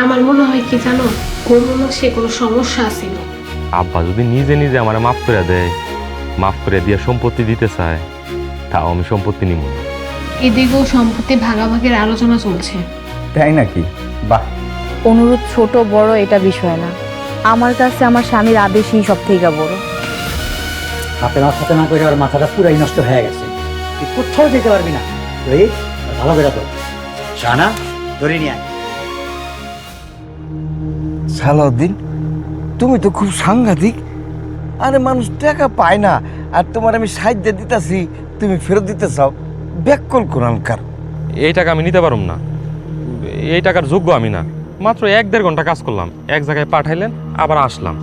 আমার মনে হয় কি জানো, কোনো সে কোনো সমস্যা আছিল। আব্বা যদি নিজে নিজে আমার মাফ করে দেয়, মাফ করে দিয়ে সম্পত্তি দিতে চায়, তাও আমি সম্পত্তি নিব না। এদিকেও সম্পত্তি ভাগাভাগির আলোচনা চলছে। তাই নাকি? বাহ। অনুরোধ ছোট বড় এটা বিষয় না, আমার কাছে আমার স্বামীর আদেশই সব থেকে বড়। হাতে না করে ওর মাথাটা পুরাই নষ্ট হয়ে গেছে। তুই কোথাও যেতে পারবি না। রোহিত, ভালো করে তো জানা ধরে নিয়ে আয়। সালাউদ্দিন, তুমি তো খুব সাংঘাতিক। আরে মানুষ টাকা পায় না, আর তোমার আমি সাহায্য দিতেছি, তুমি ফেরত দিতে চাও। ব্যাককল কোরআনকার। এই টাকা আমি নিতে পারব না, এই টাকার যোগ্য আমি না। মাত্র 1-1.5 ঘন্টা কাজ করলাম, এক জায়গায় পাঠাইলেন, আবার আসলাম,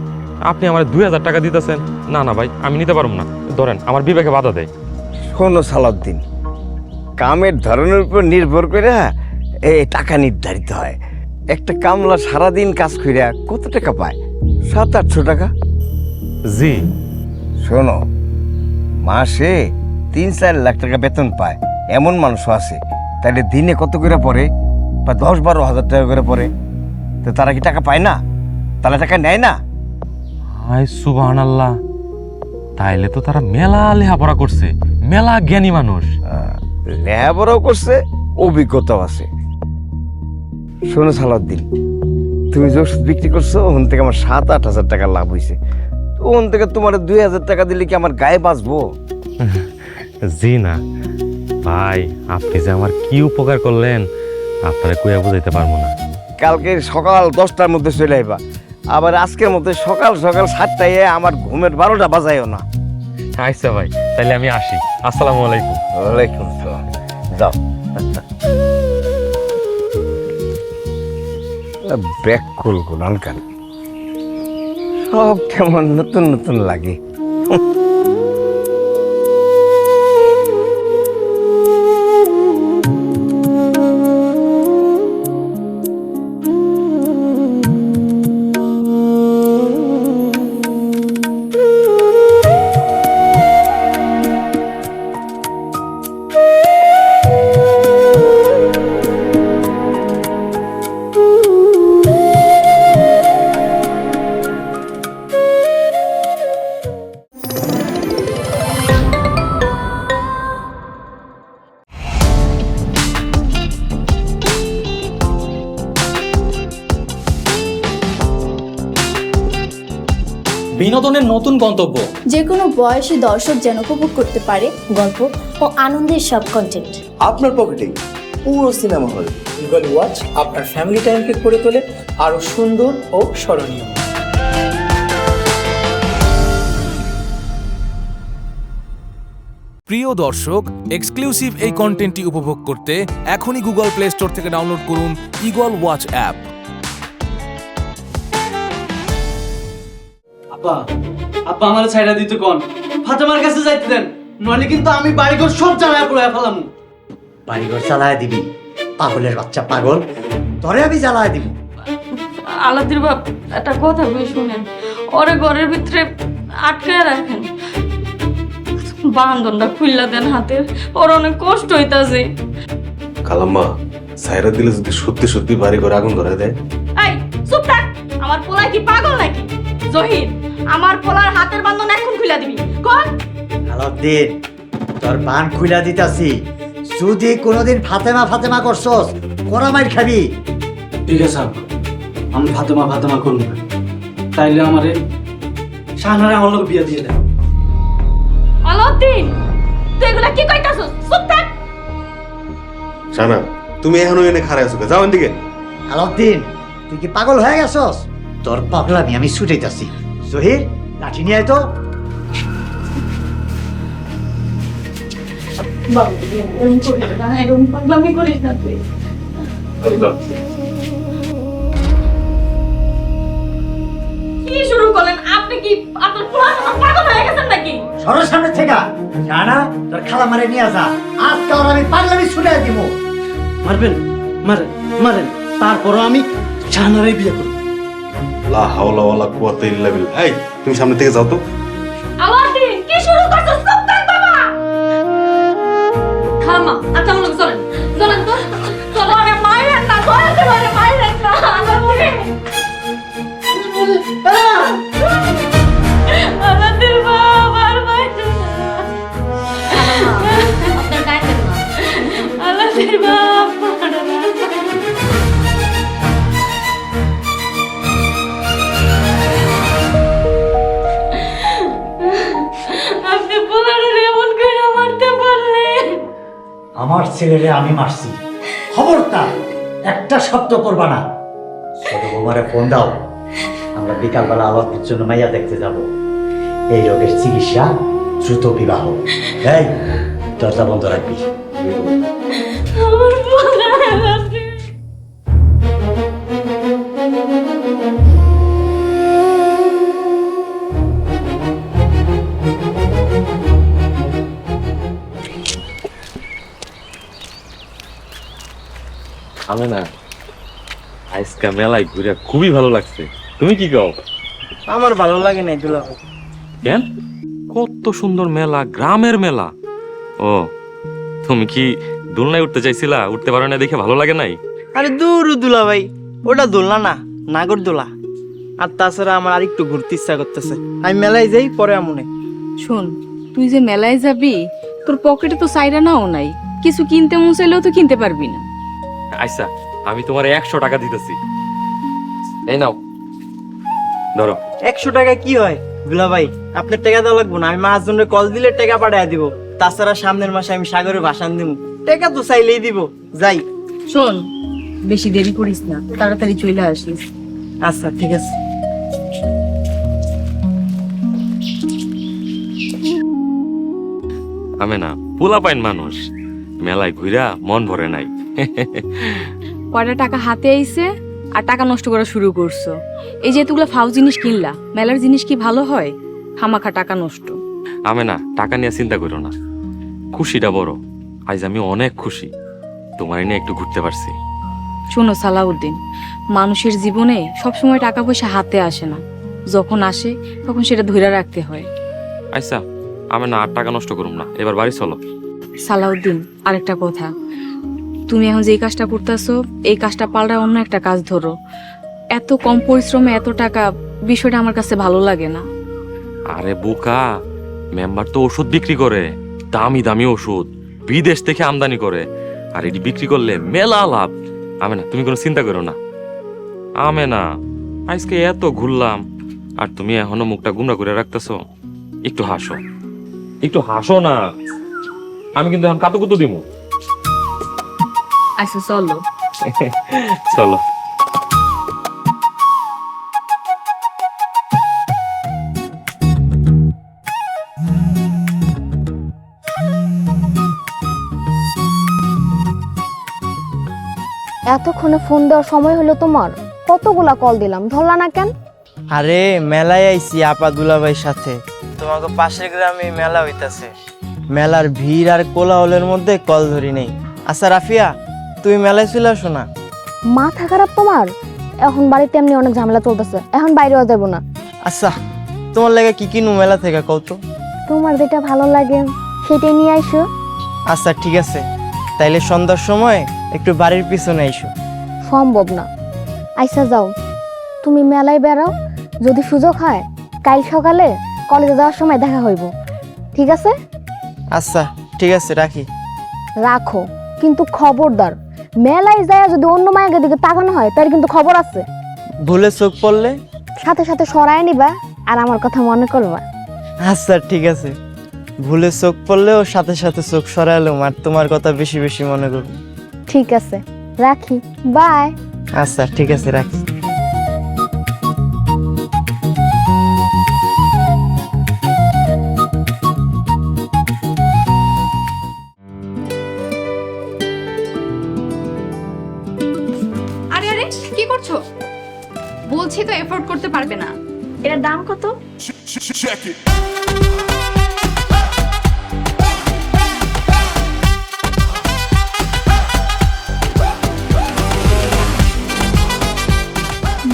আপনি আমার 2000 টাকা দিতেছেন। না না ভাই, আমি নিতে পারব না। ধরেন, আমার বিবেকে বাধা দেয়। শোনো সালাউদ্দিন, কামের ধরনের উপর নির্ভর করে এই টাকা নির্ধারিত হয়। একটা কামলা সারাদিন কাজ করিয়া কত টাকা পায়? 700-800 টাকা। জি। শোনো, মাসে 3-4 লাখ টাকা বেতন পায় এমন মানুষও আছে। তাহলে দিনে কত করে পড়ে? বা 10-12 হাজার টাকা করে পড়ে। তো তারা কি টাকা পায় না? তাহলে টাকা নেয় না? হায় সুবহানাল্লাহ, তাইলে তো তারা মেলা লেখাপড়া করছে, মেলা জ্ঞানী মানুষ। লেখাপড়াও করছে, অভিজ্ঞতাও আছে। শোনো সালাউদ্দিন, তুমি যে ওষুধ বিক্রি করছো, ওখান থেকে আমার 7-8 হাজার টাকা লাভ হয়েছে। ওখান থেকে তোমার 2000 টাকা দিলে কি আমার গায়ে বাঁচবো? জি না ভাই, আপনি যে আমার কি উপকার করলেন, আপনারা কইয়া বুঝাইতে পারবো না। কালকে সকাল 10টার মধ্যে চলে আইবা। আবার আজকের মধ্যে সকাল 7টায় আমার ঘুমের 12টা বাজায়ও না। আচ্ছা ভাই, তাইলে আমি আসি। আসসালামু আলাইকুম। ওয়ালাইকুম আসসালাম। যাও। ব্যাক কল কোরআনকার, সব কেমন নতুন নতুন লাগে। বিনোদনের নতুন গন্তব্য, যে কোনো বয়সী দর্শক যেন উপভোগ করতে পারে গল্প ও আনন্দের সব কন্টেন্ট আপনার পকেটে পুরো সিনেমা হল। গুগল ওয়াচ আপনার ফ্যামিলি টাইমকে করে তোলে আরো সুন্দর ও স্মরণীয়। প্রিয় দর্শক, এক্সক্লুসিভ এই কন্টেন্টটি উপভোগ করতে এখনই গুগল প্লে স্টোর থেকে ডাউনলোড করুন ইগল ওয়াচ অ্যাপ। আব্বা, আব্বা আমার ছাইড়া দিতে কোন, ফাতেমার কাছে যাইতে দেন, নইলে কিন্তু আমি বাড়িঘর সব জ্বালায় পুড়ায় ফেলাম। বাড়িঘর জ্বালায় দিবি? পাগলের বাচ্চা পাগল, তোরে আমি জ্বালায় দিব। আলাদির বাপ, একটা কথা বলে শুনেন, ওরে ঘরের ভিতরে আটকায় রাখেন, বান্ধনটা খুললা দেন হাতের, ওর অনেক কষ্ট হইতাছে। কালাম্মা, সাইরা দিলে যদি সত্যি সত্যি বাড়ি ঘরে আগুন ধরে দেয়? এই চুপ থাক, আমার পোলা কি পাগল নাকি? জহির, আমার পোলার হাতের বান্ধন এখন খুলে দিবি কোন? আলাউদ্দিন, তোর বান খুইলা দিতাছি, যদি কোনোদিন ফাতেমা করছস করা মাইর খাবি। ঠিক আছে আব্বা, আমি ফাতেমা করব না। তাইলে আমারে শাহনারে আমার লোক বিয়ে দিয়ে দেন। আলাউদ্দিন, তুই এগুলা কি কইতাছস? চুপ থাক। শানা, তুমি এখনো এনে খাড়ায় আছো, যাও এদিকে। আলাউদ্দিন, তুই কি পাগল হয়ে গেছস? তোর পাগলামি আমি ছুটাইতাছি। জহির, লাঠি নিয়ে আয় তো। বাবু, এরকম করিস না, এরকম পাগলামি করিস না তুই। কি শুরু করলেন আপনি? কি আপনার পোলা পাগল হয়ে গেছেন নাকি? সরো সামনে থেকে। জানা, তোর খালা মারে নিয়ে যা, আজকে ওর আমি পাগলামি ছুটাই দিব। মারবেন? মারেন, তারপরও আমি শাহনারে বিয়ে করব। লা হাওলা ওয়ালা কুওয়াতা ইল্লা বিল্লাহ। এই, তুমি সামনে থেকে যাও তো। আলাউদ্দিন, আমার ছেলেরে আমি মারছি, খবরদার একটা শব্দ করবা না। ছোট বৌমারে ফোন দাও, আমরা বিকালবেলা আলোকের জন্য মাইয়া দেখতে যাব। এই রোগের চিকিৎসা দ্রুত বিবাহ। এই দরজা বন্ধ রাখবি। আমি না আজকে মেলায় ঘুরে খুবই ভালো লাগছে। তুমি কি কও? আমার ভালো লাগে নাই দুলা ভাই। কেন? কত সুন্দর মেলা, গ্রামের মেলা। ও, তুমি কি দোলনায় উঠতে চাইছিলা, উঠতে পারো না দেখে ভালো লাগে নাই? আরে দূর দুলা ভাই, ওটা দোলনা না, নাগরদোলা। আর তাছাড়া আমার আরেকটু ঘুরতে ইচ্ছা করতেছে। আমি মেলায় যাই, পরে আমনে। শোন, তুই যে মেলায় যাবি, তোর পকেটে তো সাইরা নাও নাই, কিছু কিনতে মন চাইলেও তো কিনতে পারবি না। আচ্ছা, আমি তোমার 100 টাকা দিতেছি, এই নাও ধরো। 100 টাকা কি হয় দুলা ভাই? আপনার টাকা দেওয়া লাগবো না, আমি মাহাজনের কল দিলে টাকা পাঠায় দিব। তাছাড়া সামনের মাসে আমি সাগরে ভাসান দিব, টাকা তো চাইলেই দিব। যাই। শোন, বেশি দেরি করিস না, তাড়াতাড়ি চলে আসিস। আচ্ছা ঠিক আছে। আমি না পোলাপাইন মানুষ, মেলায় ঘুরা মন ভরে নাই। কয়টা টাকা হাতে আইছে আর টাকা নষ্ট করা শুরু করছো। এই যে এতগুলো ফাউ জিনিস কিনলা, মেলার জিনিস কি ভালো হয়? খামাখা টাকা নষ্ট। আমি না টাকা নিয়ে চিন্তা করো না, খুশিটা বড়। আজ আমি অনেক খুশি, তোমার নিয়ে একটু ঘুরতে পারছি। শোনো সালাউদ্দিন, মানুষের জীবনে সবসময় টাকা পয়সা হাতে আসে না, যখন আসে তখন সেটা ধরে রাখতে হয়। আচ্ছা, আমি না আর টাকা নষ্ট করুম না, এবার বাড়ি চলো। সালাউদ্দিন, আরেকটা কথা, তুমি এখন যে কাজটা করতেছো, এই কাজটা পাল্টা অন্য একটা কাজ ধরো। এত কম পরিশ্রমে এত টাকা, বিষয়টা আমার কাছে ভালো লাগে না। আরে বোকা, মেম্বার তো ওষুধ বিক্রি করে, দামি দামি ওষুধ বিদেশ থেকে আমদানি করে, আর এটি বিক্রি করলে মেলা লাভ। আমি না, তুমি কোনো চিন্তা করো না। আমি না আজকে এত ঘুরলাম, আর তুমি এখনো মুখটা গুমরা করে রাখতেছো। একটু হাসো, একটু হাসো না। আমি কিন্তু এখন কাতুকুতু দিব। আচ্ছা চলো। চলো। এতক্ষণে ফোন দেওয়ার সময় হলো তোমার? কতগুলা কল দিলাম, ধরলা না কেন? আরে মেলায় আইছি আপা দুলা ভাইয়ের সাথে। তোমাকে পাশের গ্রামে মেলা হইতাছে, মেলার ভিড় আর কোলাহলের মধ্যে কল ধরি নেই। আচ্ছা রাফিয়া, তুমি মেলায় চলে আসো না। মাথা খারাপ তোমার? এখন বাড়িতে এমনি অনেক ঝামেলা চলতেছে, এখন বাইরেও যাবো না। আচ্ছা, তোমার লাগে কি কিনু মেলা থেকে কও তো? তোমার যেটা ভালো লাগে সেটাই নিয়ে আইসো। আচ্ছা ঠিক আছে, তাইলে সন্ধ্যার সময় একটু বাড়ির পিছনে আইসো। সম্ভব না। আইসা যাও, তুমি মেলায় বেড়াও, যদি সুযোগ হয় কাল সকালে কলেজে যাওয়ার সময় দেখা হইব, ঠিক আছে? আচ্ছা ঠিক আছে, রাখি। রাখো, কিন্তু খবরদার মেলায় যায় যদি অন্য মায়ের দিকে তাকানো হয় তার কিন্তু খবর আছে। ভুলে চোখ পড়লে সাথে সাথে সরায় নিবা আর আমার কথা মনে করবা। আচ্ছা ঠিক আছে, ভুলে চোখ পড়লেও সাথে সাথে চোখ সরাইলাম, আর তোমার কথা বেশি বেশি মনে করব। ঠিক আছে, রাখি, বাই। আচ্ছা ঠিক আছে, রাখি। আরে আরে কি করছো? বলছি তো এফোর্ড করতে পারবে না। এটার দাম কত?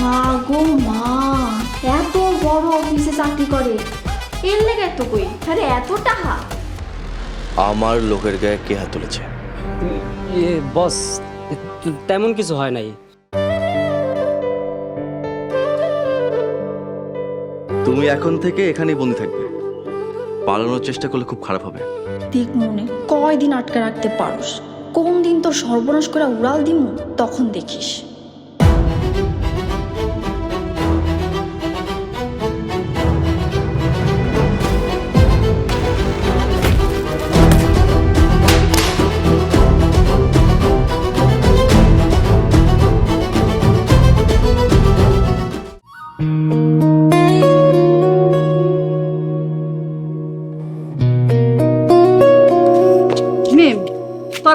মা গো মা, এত বড় অফিসে চাকরি করে, এর লেগে এত কই? আরে এত টাকা? আমার লোকের গায়ে কে হাত তুলেছে? বস, তেমন কিছু হয় নাই। তুমি এখন থেকে এখানেই বন্দি থাকবে, পালানোর চেষ্টা করলে খুব খারাপ হবে। দেখ মনে কয়দিন আটকে রাখতে পারোস, কোন দিন তোর সর্বনাশ করে উড়াল দিমু তখন দেখিস।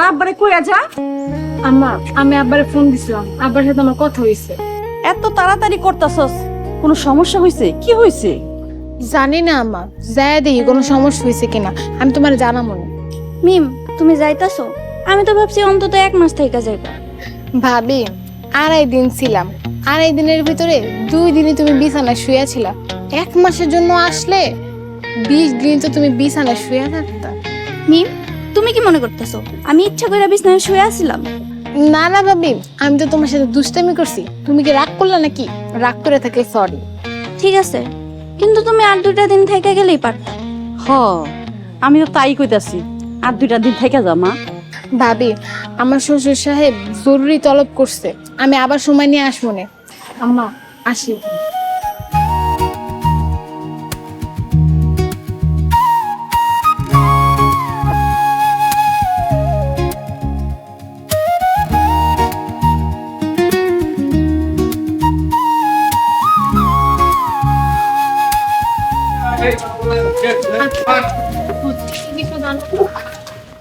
আব্বারে কইয়া যা। আম্মা, আমি আব্বারে ফোন দিছিলাম, আব্বার সাথে আমার কথা হইছে। এত তাড়াতাড়ি করতাছস, কোনো সমস্যা হইছে? কি হইছে? জানি না আম্মা, যাই দেখি কোনো সমস্যা হয়েছে কিনা, আমি তোমার জানাবো না। মিম, তুমি যাইতাছো? আমি তো ভাবছি অন্তত 1 মাস থেকে যাইবা। ভাবি, 2.5 দিন ছিলাম, 2.5 দিনের ভিতরে 2 দিনই তুমি বিছানায় শুয়েছিলা। 1 মাসের জন্য আসলে 20 দিন তো তুমি বিছানায় শুয়ে থাকতা। মিম, তুমি কি মনে করতেছো আমি ইচ্ছা করে বিছানায় শুয়ে আছিলাম? না না ভাবি, আমি তো তোমার সাথে দুষ্টামি করছি। তুমি কি রাগ করলা নাকি? রাগ করে থাকলে সরি। ঠিক আছে, কিন্তু তুমি আর 2টা দিন থেকে গেলেই পারতা। হ, আমি তো তাই কইতাছি, আর 2টা দিন থেকে যা মা। ভাবি, আমার শ্বশুর সাহেব জরুরি তলব করছে, আমি আবার সময় নিয়ে আসবো না। আম্মা, আসি।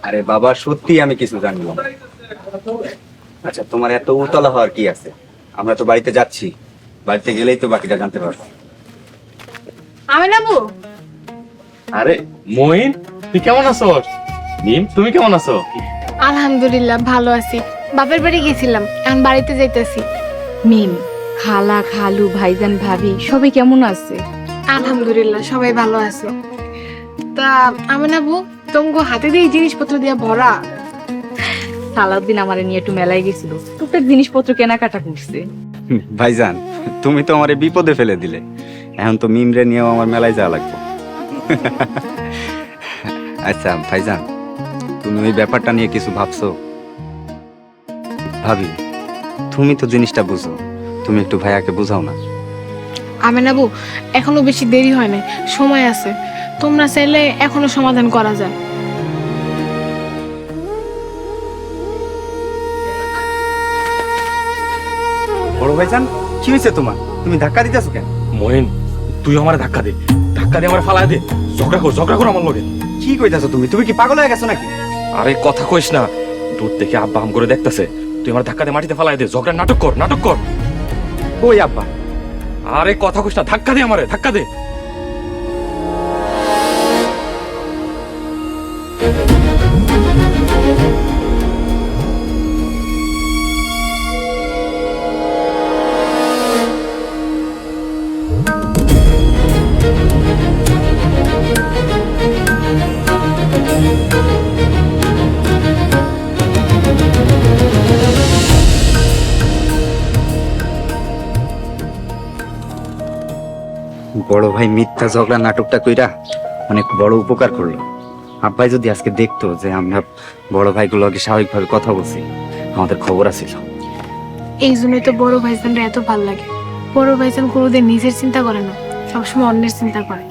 আরে বাবা, সত্যি আমি কিছু জানি না। আচ্ছা, তোমার এত উতলা হওয়ার কি আছে? আমরা তো বাড়িতে যাচ্ছি, বাড়িতে গেলেই তো বাকিটা জানতে পারবো। আমি নাবো। আরে মইন, তুই কেমন আছো? মিম, তুমি কেমন আছো? আলহামদুলিল্লাহ ভালো আছি। বাপের বাড়ি গেছিলাম, এখন বাড়িতে যাইতেছি। মিম, খালা, খালু, ভাইজান, ভাবি সবাই কেমন আছে? আলহামদুলিল্লাহ সবাই ভালো আছে। তা আমি নাবো, তোমাকে হাতে দিয়ে জিনিসপত্র দিয়ে ভরা। সালাউদ্দিন আমারে নিয়ে একটু মেলায় গেছিল, টুকটাক জিনিসপত্র কেনাকাটা করছে। ভাইজান, তুমি তো আমারে বিপদে ফেলে দিলে। এখন তো মিমরে নিয়েও আমার মেলায় যাওয়া লাগবে। আচ্ছা ভাইজান, তুমি ওই ব্যাপারটা নিয়ে কিছু ভাবছো? ভাবি, তুমি তো জিনিসটা বুঝো, তুমি একটু ভাইয়াকে বুঝাও না। আমি নাবো, এখনো বেশি দেরি হয় নাই, সময় আছে। তোমরা চাইলে এখনো সমাধান করা যায়। বড় ভাইজান, কি হয়েছে তোমার? তুমি ধাক্কা দিতেছো কেন? মইন, তুই আমার ধাক্কা দে, ধাক্কা দিয়ে আমার ফালাই দে। ঝগড়া কর আমার লগে। কি কইতাছো তুমি? তুমি কি পাগল হয়ে গেছো নাকি? আরে কথা কইস না, দূর থেকে আব্বা হাম করে দেখতেছে। তুই আমার ধাক্কা দিয়ে মাটিতে ফালাই দে, ঝগড়া নাটক কর। কই আব্বা? আরে কথা কইস না, ধাক্কা দে আমারে, ধাক্কা দে। বড় ভাই মিথ্যা ঝগড়া নাটকটা কইরা অনেক বড় উপকার করলো। আব্বাই যদি আজকে দেখতো যে আমরা বড় ভাইগুলোকে স্বাভাবিকভাবে কথা বলছি, আমাদের খবর আছিল। এই জন্যই তো বড় ভাইজানরা এত ভাল লাগে। বড় ভাইজান কোনোদিন নিজের চিন্তা করে না, সবসময় অন্যের চিন্তা করে।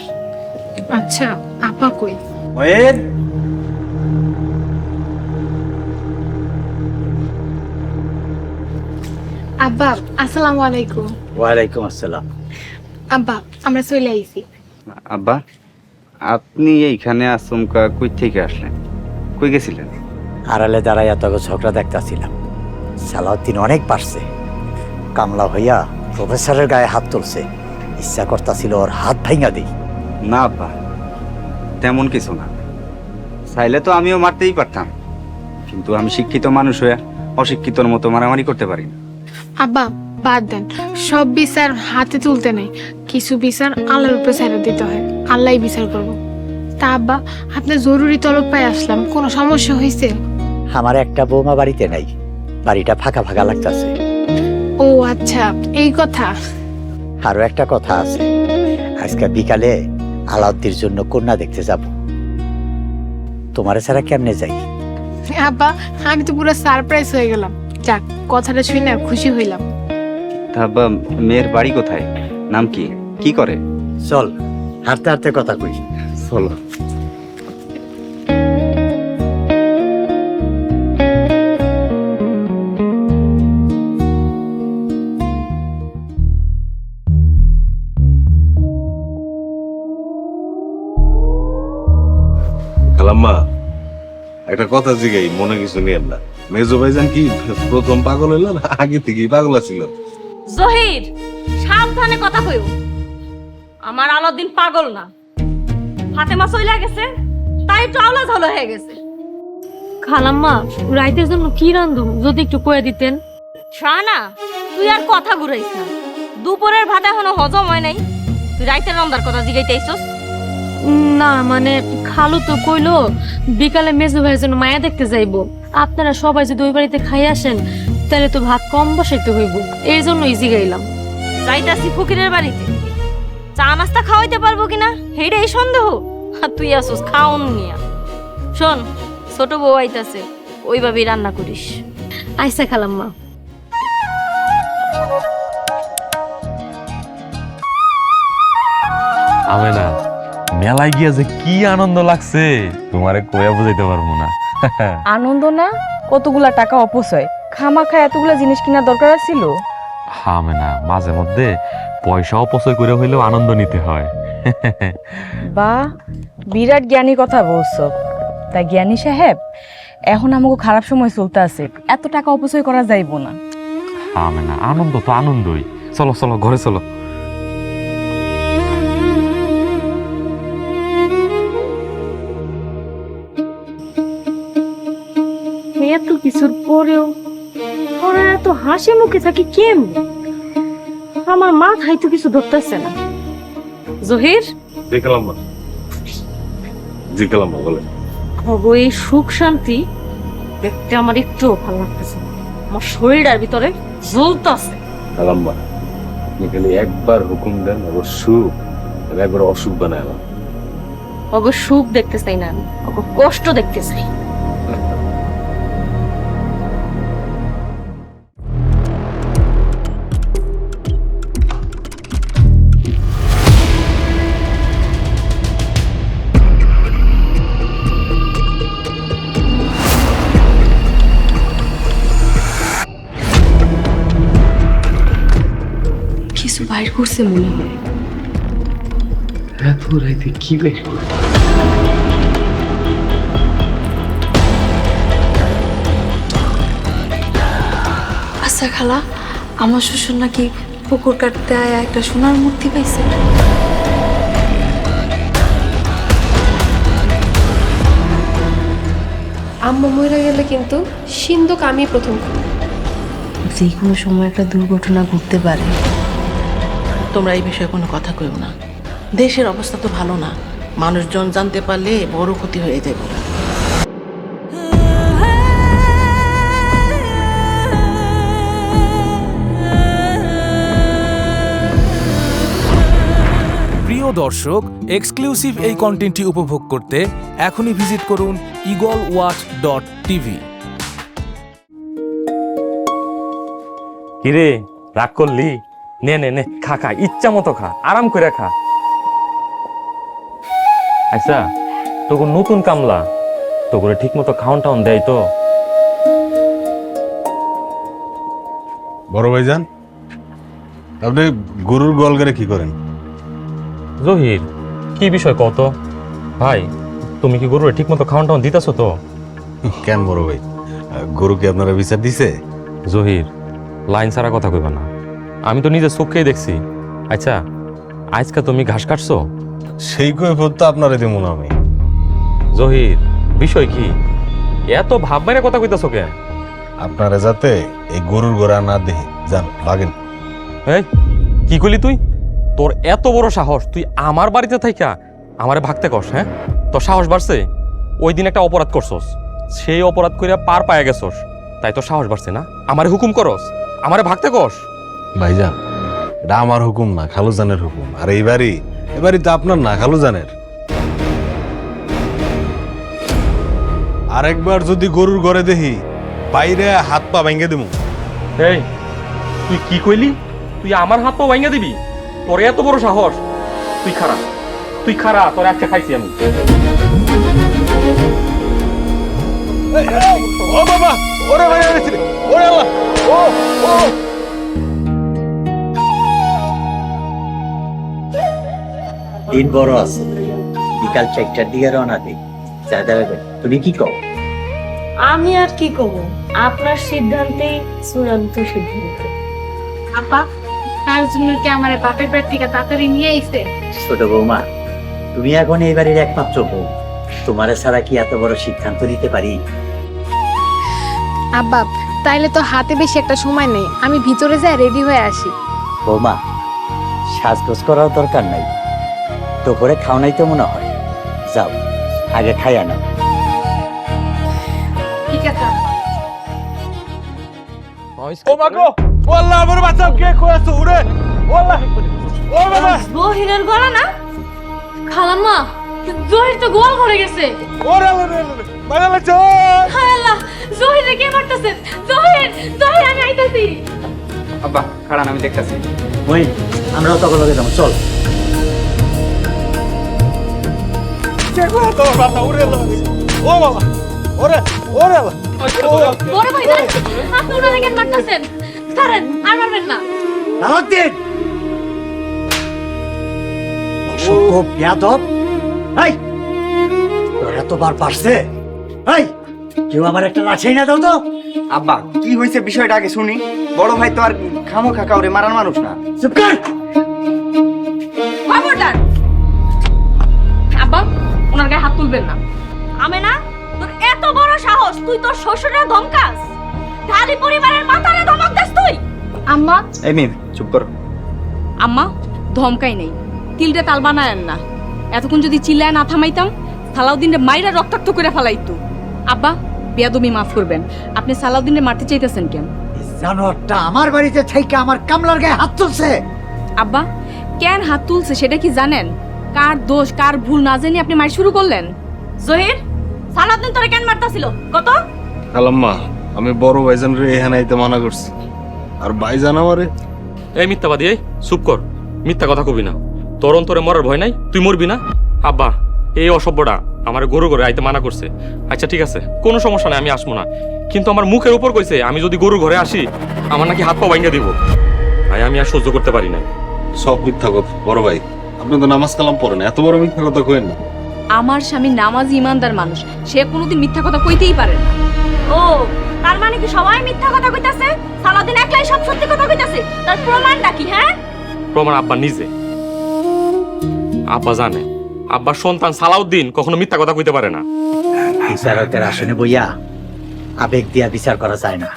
আচ্ছা, আপা কই? আব্বা, আসসালামু আলাইকুম। ওয়ালাইকুম আসসালাম। আব্বা, আমরা চলে আইছি। আব্বা, আপনি এইখানে আচমকা কই থেকে আসলেন? কই গেছিলেন? আড়ালে দাঁড়াইয়া তোকে ঝগড়া দেখতাছিলাম। সালাউদ্দিন অনেক পারছে, কামলা হইয়া প্রফেসরের গায়ে হাত তুলছে। ইচ্ছা করতাছিল ওর হাত ভাঙা দেই। না আব্বা, তেমন কিছু না। চাইলে তো আমিও মারতেই পারতাম, কিন্তু আমি শিক্ষিত মানুষ হয়ে অশিক্ষিতর মতো মারামারি করতে পারি না। আব্বা, বাদ দেন, সব বিচার হাতে তুলতে নেই। কিছু বিচার আল্লাহর উপরে ছেড়ে দিতে হয়, আল্লাহই বিচার করব। তা আব্বা, আপনি জরুরি তলব পাই আসলাম, কোনো সমস্যা হয়েছে? আমার একটা বৌমা বাড়িতে নাই, বাড়িটা ফাঁকা ফাঁকা লাগতাছে। ও আচ্ছা, এই কথা। আরো একটা কথা আছে, আজকে বিকালে আলাউদ্দির জন্য কন্যা দেখতে যাব। তোমার ছাড়া কেমনে যাই? আব্বা, আমি তো পুরো সারপ্রাইজ হয়ে গেলাম। যাক, কথাটা শুনে খুশি হইলাম। তা আব্বা, মেয়ের বাড়ি কোথায়? নাম কি? কি করে? চল হাঁটতে হাঁটতে কথা কই। চলো। খালাম্মা, একটা কথা জিগাই, মনে কিছু নিয়েন না। মেজো ভাইজান কি প্রথম পাগল হইল না আগে থেকেই পাগল ছিল? জহির, সাবধানে কথা কইও। আমার আলাউদ্দিন পাগল না, ফাতেমা চইলা গেছে তাই একটু আওলা ঝাউলা হয়ে গেছে। খালাম্মা, রাইতের জন্য কি রান্ধুম যদি একটু কয়ে দিতেন। শাহানা, তুই আর কথা ঘুরাইস না। দুপুরের ভাত এখনো হজম হয় নাই, তুই রাইতের রন্দার কথা জিগাইতেইছস? না মানে খালু তো কইলো বিকালে মেজু ভাইয়ের জন্য মায়া দেখতে যাইবো। আপনারা সবাই যদি ওই বাড়িতে খাই আসেন তাহলে তো ভাত কম বসাইতে হইব, এই জন্যই জিগাইলাম। যাইতাছি ফকিরের বাড়িতে, চা নাস্তা খাওয়াইতে পারবো কিনা হেইটাই সন্দেহ। আর তুই আসোস খাওন নিয়া। শোন, ছোট বউ আইতাছে, ওইভাবেই রান্না করিস। আইসা খালাম্মা। আমি না মেলায় গিয়া যে কি আনন্দ লাগছে তোমারে কইয়া বুঝাইতে পারবো না। আনন্দ না, কতগুলা টাকা অপচয়, খামাখা এতগুলা জিনিস কেনার দরকার ছিল। আমি না মাঝে মধ্যে পয়সা অপচয় করে হইলেও আনন্দ নিতে হয়। বা বিরাট জ্ঞানী কথা বলছো। তা জ্ঞানী সাহেব, এখন আমাকে খারাপ সময় চলতে আছে, এত টাকা অপচয় করা যাইব না। আমি না আনন্দ তো আনন্দই। চলো চলো ঘরে চলো। এত কিছুর পরেও ওরা এত হাসি মুখে থাকি কেমন? আমার মাথায় তো কিছু ধরতেছে না। জহির, দেখলাম না, জিজ্ঞালাম না বলে। এই সুখ শান্তি দেখতে আমার একটু ভালো লাগতেছে না। আমার শরীরের ভিতরে জ্বলতেছে। কালাম্মা, আপনি খালি একবার হুকুম দেন, আবার সুখ একবার অসুখ বানায় না। ওগো সুখ দেখতে চাই না আমি, ওগো কষ্ট দেখতে চাই। কিছু বাইর করছে মনে হয়। এত রাইতে কি বের করে? আচ্ছা খালা, আমার শ্বশুর নাকি পুকুর কাটতে আয়া একটা সোনার মূর্তি পাইছে। আম্মা মরে গেলে কিন্তু সিন্ধুক আমি প্রথম খুলব। যে কোনো সময় একটা দুর্ঘটনা ঘটতে পারে। তোমরা এই বিষয়ে কোনো কথা কইও না। দেশের অবস্থা তো ভালো না, মানুষজন জানতে পারলে বড় ক্ষতি হয়ে যাবে। প্রিয় দর্শক, এক্সক্লুসিভ এই কন্টেন্টটি উপভোগ করতে এখনই ভিজিট করুন eagleWatch.tv। কিরে রাগ করলি? নে নে নে, খা খা, ইচ্ছা মতো খা, আরাম করে খা। আচ্ছা, তোকে নতুন কামলা তো করে ঠিক মতো খাওয়ান টাউন দেয় তো? বড় ভাইজান, আপনি গরুর গোয়ালঘরে কি করেন? জহির, কি বিষয় কত? ভাই, তুমি কি গরুরে ঠিক মতো খাওয়ান টাউন দিতেছো তো? কেন বড় ভাই, গরু কি আপনারা বিচার দিছে? জহির, লাইন ছাড়া কথা কইবা না, আমি তো নিজের চোখেই দেখছি। আচ্ছা, আজকে তুমি ঘাস কাটছো? সেই কৈফত তো আপনারা দেবো না আমি। জহির, বিষয় কি? এত ভাব বাইরে কথা কইতাছো কেন? আপনারা যাতে এই গরুর গোড়া না দেখে যান, ভাগেন। এই কি কইলি তুই? তোর এত বড় সাহস, তুই আমার বাড়িতে থাইকা আমারে ভাগতে কস? হ্যাঁ, তোর সাহস বাড়ছে? ওই দিন একটা অপরাধ করছস, সেই অপরাধ কইরা পার পায়া গেছস, তাই তোর সাহস বাড়ছে না? আমারে হুকুম করস, আমারে ভাগতে কস? ভাইজান, এটা আমার হুকুম না, খালুজানের হুকুম। আর এই বাড়ি তো আপনার না, খালুজানের। আরেকবার যদি গরুর ঘরে দেখি, বাইরে হাত পা ভেঙে দেবো। এই তুই কি কইলি? তুই আমার হাত পা ভাঙা দিবি? তোর এত বড় সাহস? তুই খারাপ, তুই খারাপ, তোর একটা খাইছি আমি। ও বাবা, ওরে ভাই, ওরে আল্লাহ, ও ও দিন বড় আছে, বিকাল 4টার দিকে রওনা দিই। যা দেবে তুমি কি কও? আমি আর কি করব, আপনার সিদ্ধান্তেই চূড়ান্ত সিদ্ধান্ত। আপা, তার জন্য কি আমার বাপের পেট থেকে তাড়াতাড়ি নিয়ে আইছে? ছোট বৌমা, তুমি এখন এই বাড়ির একমাত্র বউ, তোমার ছাড়া কি এত বড় সিদ্ধান্ত নিতে পারি? আব্বা, তাইলে তো হাতে বেশি একটা সময় নেই, আমি ভিতরে যাই রেডি হয়ে আসি। বৌমা, সাজগোজ করার দরকার নাই, তো করে খাও নাই তো মনে হয়। যাও, আগে খাই আনো। ঠিক আছে। ও মা গো, ও আল্লাহ, আমার বাঁচাও, কে কইছো উড়ে? ও আল্লাহ, ও বাবা, জহিরের গলা না? খালাম্মা, জহির তো গোল করে গেছে। ওরে আল্লাহ রে, মারা লাগছে। হায় আল্লাহ, জহিরে কে মারতেছে? জহির, জহির, আমি আইতাছি। আব্বা খাড়ান, আমি দেখতেছি। ওই, আমরাও তখন লগে যাবো, চল। কে কইছো তোমার বাবা? উড়ে আল্লাহ, ও বাবা, ওরে ওরে আল্লাহ। বড় ভাই, আপনি ওনারে কেন মারতেছেন? ছাড়েন, আর মারবেন না। সালাউদ্দিন, অসভ্য বেয়াদব! এই, তোর এতবার পারছে? এই, কেউ আমার একটা লাঠি না দাও তো। আব্বা কি হয়েছে বিষয়টা আগে শুনি। বড় ভাই তো আর খামোখা কাউরে মারার মানুষ না। চুপ কর! খবরদার! আব্বা, ওনার গায়ে হাত তুলবেন না। আমি না, তোর এত বড় সাহস, তুই তোর শ্বশুরের ধমকাস? ঢালি পরিবারের মাথারে ধমক দেস তুই? আম্মা, এই মেয়ে চুপ করো। আম্মা, ধমকাই নেই, তিলটা তাল বানায়েন না। এতক্ষণ যদি চিল্লায় না থামাইতাম, সালাউদ্দিনরে মাইরা রক্তাক্ত করে ফেলাইতো। আব্বা, বেয়াদবি মাফ করবেন, আপনি সালাউদ্দিনরে মারতে চাইতেছেন কেন? জানোয়ারটা আমার বাড়িতে থেকে আমার কামলার গায়ে হাত তুলছে। আব্বা, কেন হাত তুলছে সেটা কি জানেন? কার দোষ কার ভুল না জানি আপনি মার শুরু করলেন। জহির, সালাউদ্দিন তোরে কেন মারতাছিল কত? খালাম্মা, আমি বড় ভাইজান রে এখানে আইতে মানা করছি, আর ভাইজান আমারে। এই মিথ্যাবাদী, এই চুপ কর, মিথ্যা কথা কবি না। তোর অন্তরে মরার ভয় নাই? তুই মরবি না? আব্বা, এই অসভ্যটা আমার গরু ঘরে আইতে মানা করছে। আচ্ছা ঠিক আছে, কোনো সমস্যা নাই, আমি আসবো না। কিন্তু আমার মুখের উপর কইছে আমি যদি গরু ঘরে আসি আমার নাকি হাত পা ভাঙিয়ে দিব। ভাই, আমি আর সহ্য করতে পারি না। সব মিথ্যা কথা বড় ভাই, আপনি তো নামাজ কালাম পড়েন, এত বড় মিথ্যা কথা কইেন না। আমার স্বামী নামাজি ইমানদার মানুষ, সে কোনোদিন মিথ্যা কথা কইতেই পারে না। ও, তার মানে কি সবাই মিথ্যা কথা কইতাছে? সালাউদ্দিন একলাই সব সত্যি কথা কইতাছে? তার প্রমাণটা কি? হ্যাঁ, প্রমাণ আব্বা নিজে। আব্বা জানে আব্বার সন্তান সালাউদ্দিন কখনো মিথ্যা কথা কইতে পারে না। বিচারকের আসনে বইয়া আবেগ দিয়া বিচার করা যায় না।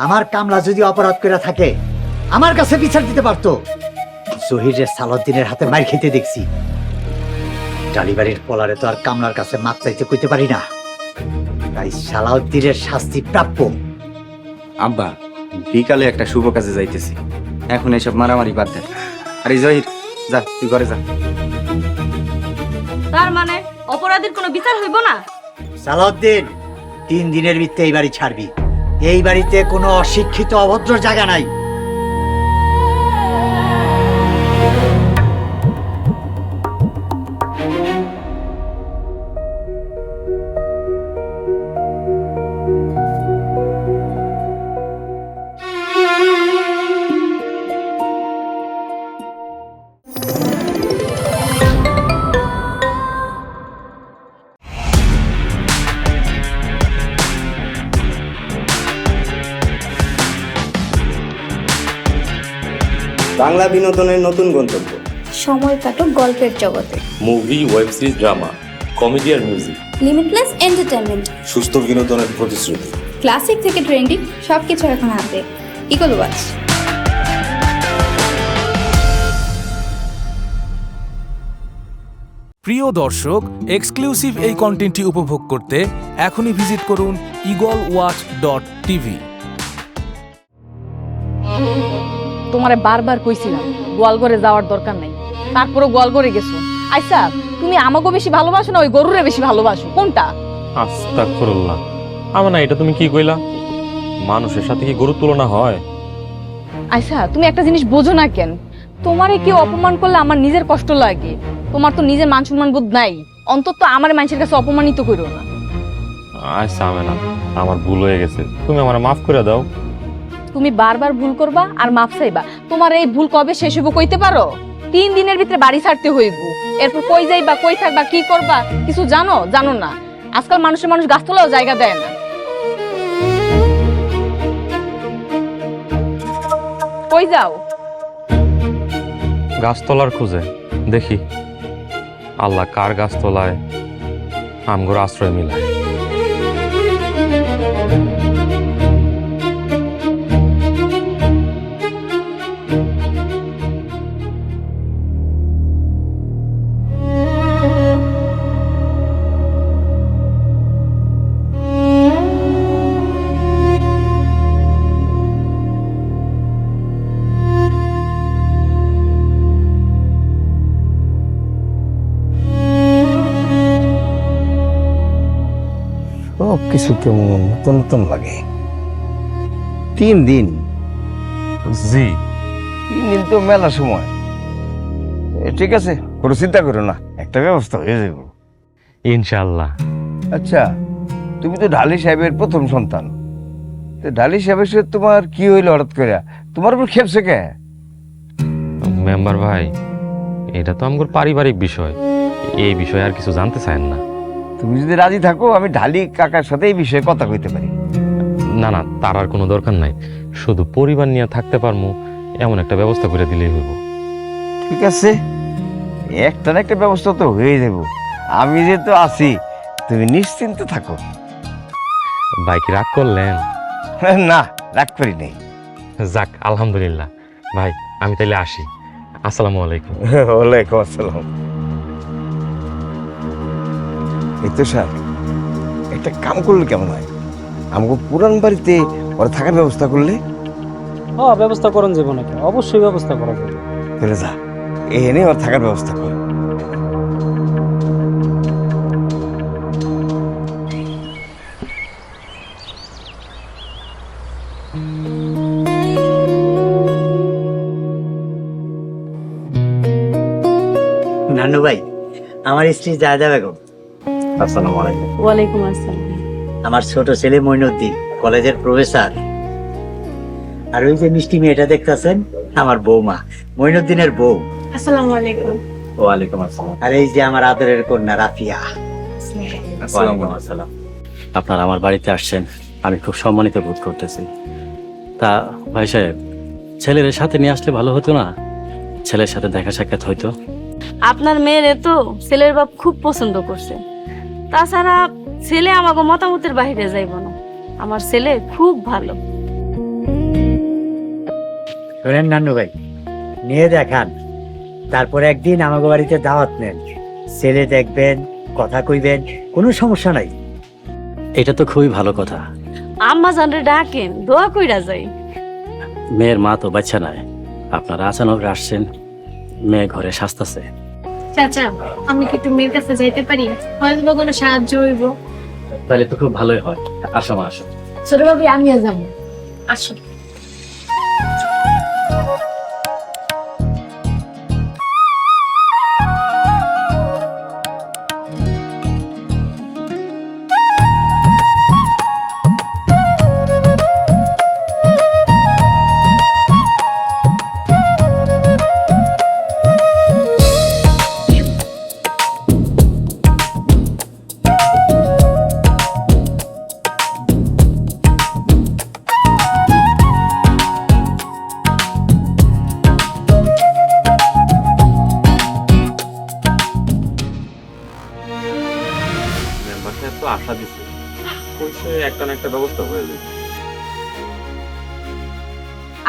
আমার কামলা যদি অপরাধ করে থাকে, আমার কাছে বিচার দিতে পারতো। জহিরের সালাউদ্দিনের হাতে মার খেতে দেখছি। ডালিবাড়ির পলারে তো আর কামলার কাছে মাপ চাইতে কইতে পারি না, তাই সালাউদ্দিনের শাস্তি প্রাপ্য। আব্বা, বিকালে একটা শুভ কাজে যাইতেছি, এখন এসব মারামারি বাদ দেন। আরে জহির, যা তুই ঘরে যা। তার মানে অপরাধীর কোনো বিচার হইব না? সালাউদ্দিন, 3 দিনের ভিত্তে এই বাড়ি ছাড়বি। এই বাড়িতে কোনো অশিক্ষিত অভদ্র জায়গা নাই। বাংলা বিনোদনের নতুন গন্তব্য। সময় কাটুক গল্পের জগতে। Movie, web series, drama, comedy আর মিউজিক। Limitless entertainment. সুস্থ বিনোদনের প্রতিশ্রুতি। ক্লাসিক থেকে ট্রেন্ডিং সবকিছু এখন হাতে। Eagle Watch. প্রিয় দর্শক, এক্সক্লুসিভ এই কন্টেন্টটি উপভোগ করতে এখনই ভিজিট করুন eagleWatch.tv। তোমারে বারবার কইছিলাম গোয়ালঘরে যাওয়ার দরকার নাই, তারপরে গোয়ালঘরে গেছো। আচ্ছা, তুমি আমাকে বেশি ভালোবাসো না ওই গরুরে বেশি ভালোবাসো, কোনটা? আস্তাগফিরুল্লাহ, আমার না, এটা তুমি কি কইলা? মানুষের সাথে কি গরুর তুলনা হয়? আচ্ছা, তুমি একটা জিনিস বোঝো না কেন? তোমারে কেউ অপমান করলে আমার নিজের কষ্ট লাগে। তোমার তো নিজের মান সম্মান বোধ নাই, অন্তত আমার মানুষের কাছে অপমানিত করো না। আচ্ছা আমেনা, আমার ভুল হয়ে গেছে, তুমি আমার মাফ করে দাও। তুমি বারবার ভুল করবা আর মাফ চাইবা, তোমার এই ভুল কবে শেষ হইব কইতে পারো? 3 দিনের ভিতরে বাড়ি ছাড়তে হইব, এরপর কই যাইবা, কই থাকবা, কি করবা কিছু জানো? জানো না। আজকাল মানুষ গাছতলাও জায়গা দেয় না। কই যাও? গাছতলার খুঁজে দেখি আল্লাহ কার গাছতলায় আমগোর আশ্রয় মিলায়। সব কিছু কেমন নতুন নতুন লাগে। 3 দিন, জি 3 দিন তো মেলা সময়। ঠিক আছে, কোনো চিন্তা করো না, একটা ব্যবস্থা হয়ে যাবে ইনশাআল্লাহ। আচ্ছা, তুমি তো ঢালি সাহেবের প্রথম সন্তান, তো ঢালি সাহেবের সাথে তোমার কি হইলো হঠাৎ করে? তোমার উপর খেপছে কে? মেম্বার ভাই, এটা তো আমগোর পারিবারিক বিষয়, এই বিষয়ে আর কিছু জানতে চান না। তুমি যদি রাজি থাকো আমি ঢালি কাকার সাথে এই বিষয়ে কথা কইতে পারি। না না, তার আর কোনো দরকার নাই, শুধু পরিবার নিয়ে থাকতে পারমু এমন একটা ব্যবস্থা করে দিলেই হইব। ঠিক আছে, একটা না একটা ব্যবস্থা তো হয়ে যাব। আমি যেহেতু আছি, তুমি নিশ্চিন্ত থাকো। ভাই কি রাগ করলেন? না, রাগ করি নেই। যাক আলহামদুলিল্লাহ। ভাই আমি তাইলে আসি, আসসালামু আলাইকুম। ওয়ালাইকুম আসসালাম। এই তো স্যার, একটা কাম করলে কেমন হয়? আমাকে পুরান বাড়িতে ওরা থাকার ব্যবস্থা করলে? হ্যাঁ, ব্যবস্থা করুন যাবো নাকি? অবশ্যই ব্যবস্থা করা যাবে। তাহলে যা, এনে ওর থাকার ব্যবস্থা কর। নানু ভাই, আমার স্ত্রী জায়দা বেগম। আসসালামু আলাইকুম। ওয়ালাইকুম আসসালাম। আমার ছোট ছেলে মইনুদ্দিন, কলেজের প্রফেসর। আর ওই যে মিষ্টি মেয়েটা দেখতেছেন, আমার বৌমা, মইনুদ্দিনের বউ। আসসালামু আলাইকুম। ওয়ালাইকুম আসসালাম। আর এই যে আমার আদরের কন্যা রাফিয়া। ওয়ালাইকুম আসসালাম। আপনারা আমার বাড়িতে আসছেন, আমি খুব সম্মানিত বোধ করতেছি। তা ভাই সাহেব, ছেলের সাথে নিয়ে আসলে ভালো হতো না? ছেলের সাথে দেখা সাক্ষাৎ হইতো। আপনার মেয়ের তো ছেলের বাপ খুব পছন্দ করছে, তাছাড়া ছেলে আমাকে মতামতের বাইরে যাইব না। আমার ছেলে খুব ভালো। শোনেন নানু ভাই, নিয়ে দেখান, তারপরে একদিন আমাকে বাড়িতে দাওয়াত নেন, ছেলে দেখবেন, কথা কইবেন, কোনো সমস্যা নাই। এটা তো খুবই ভালো কথা। আম্মা জানরে ডাকেন, দোয়া কইরা যাই। মেয়ের মা তো বাচ্চা নাই, আপনারা আচানক আসছেন, মেয়ে ঘরে সাজতাছে। চাচা, আমি কি একটু মেয়ের কাছে যাইতে পারি? হয়তো বা কোনো সাহায্য হইব। তাহলে তো খুব ভালোই হয়। আসো মা, আসো। ছোট ভাবি, আমিও যাবো। আসো। আশা দিছে, কইছে একটা না একটা ব্যবস্থা হয়ে যাবে।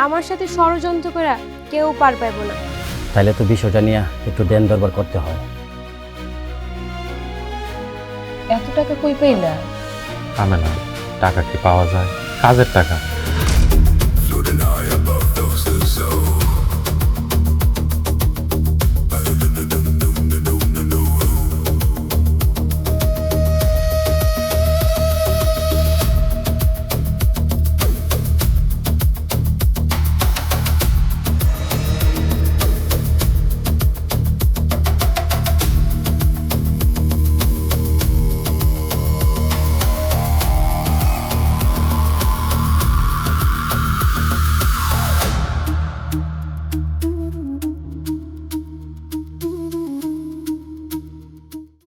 আমার সাথে ষড়যন্ত্র করে কেউ পার পাইব না। তাহলে তো বিষয়টা নিয়ে একটু দেন দরবার করতে হয়। এত টাকা কই পাইলা? না, টাকা কি পাওয়া যায়? কাজের টাকা।